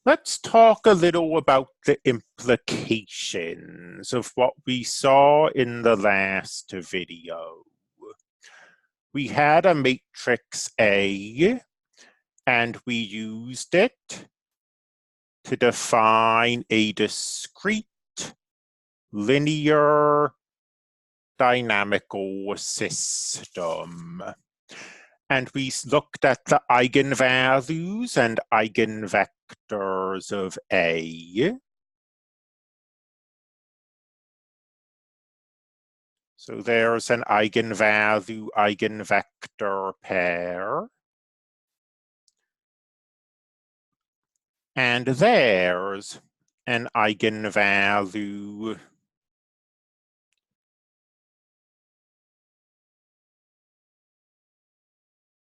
Let's talk a little about the implications of what we saw in the last video. We had a matrix A, and we used it to define a discrete linear dynamical system. And we looked at the eigenvalues and eigenvectors of A. So there's an eigenvalue eigenvector pair. And there's an eigenvalue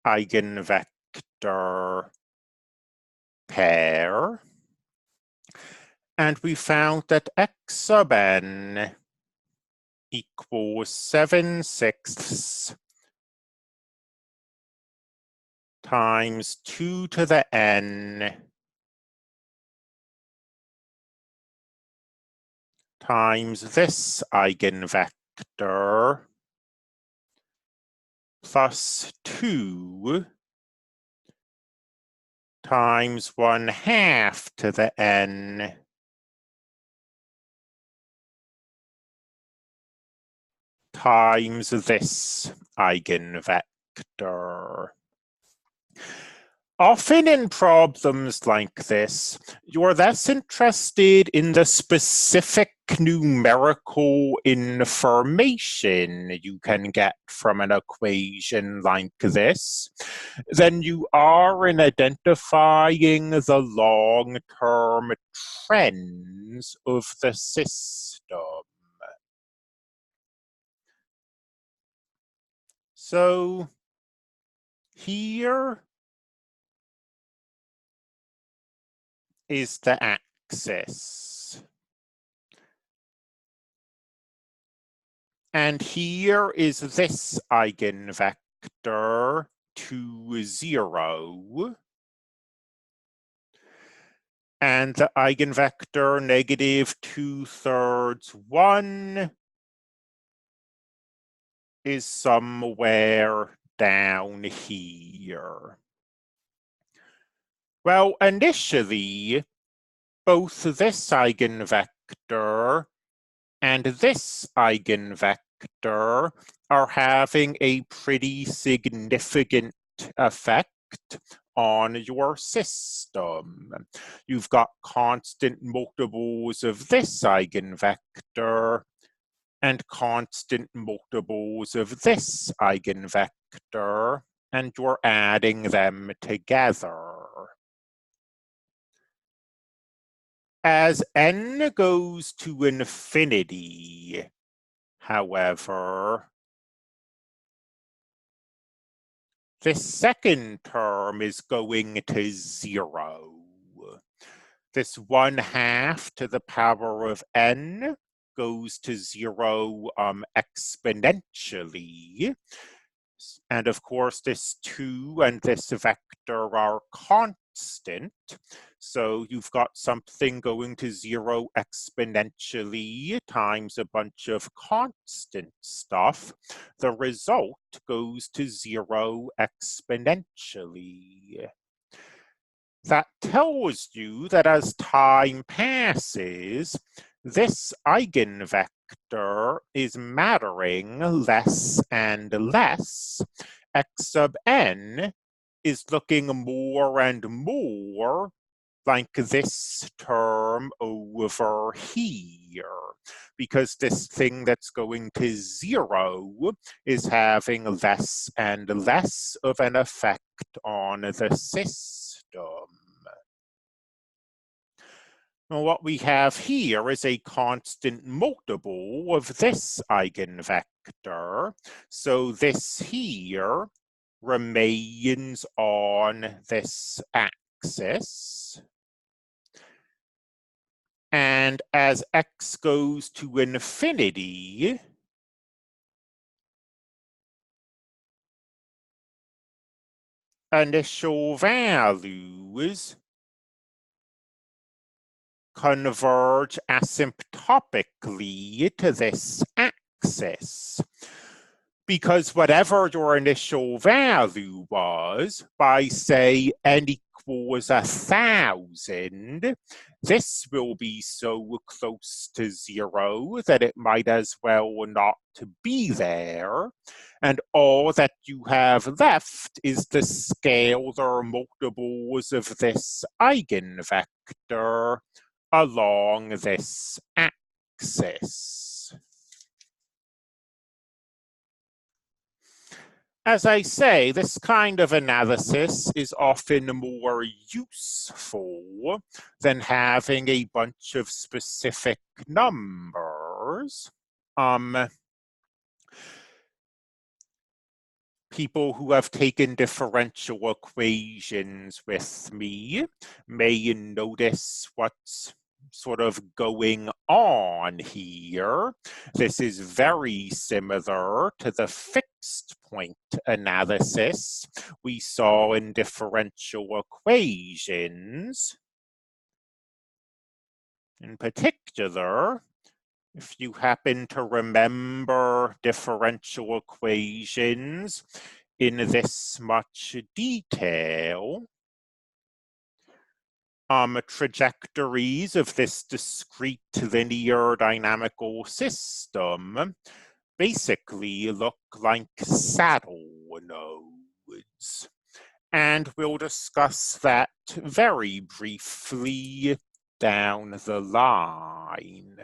eigenvector pair. And we found that x sub n equals 7/6 times 2 to the n times this eigenvector plus 2 times 1/2 to the n times this eigenvector. Often in problems like this, you're less interested in the specific numerical information you can get from an equation like this than you are in identifying the long-term trends of the system. So here is the axis. And here is this eigenvector 2, 0. And the eigenvector -2/3, 1 is somewhere down here. Well, initially, both this eigenvector and this eigenvector are having a pretty significant effect on your system. You've got constant multiples of this eigenvector and constant multiples of this eigenvector, and you're adding them together. As n goes to infinity, however, this second term is going to 0. This 1/2 to the power of n goes to 0 exponentially. And of course, this 2 and this vector are constant. So you've got something going to 0 exponentially times a bunch of constant stuff. The result goes to 0 exponentially. That tells you that as time passes, this eigenvector is mattering less and less. X sub n is looking more and more like this term over here, because this thing that's going to 0 is having less and less of an effect on the system. Well, what we have here is a constant multiple of this eigenvector. So this here remains on this axis. And as x goes to infinity, initial values converge asymptotically to this axis. Because whatever your initial value was, by say n equals 1,000, this will be so close to 0 that it might as well not be there. And all that you have left is the scalar multiples of this eigenvector along this axis. As I say, this kind of analysis is often more useful than having a bunch of specific numbers. People who have taken differential equations with me may notice what's sort of going on here. This is very similar to the fixed point analysis we saw in differential equations. In particular, if you happen to remember differential equations in this much detail, trajectories of this discrete linear dynamical system basically look like saddle nodes. And we'll discuss that very briefly down the line.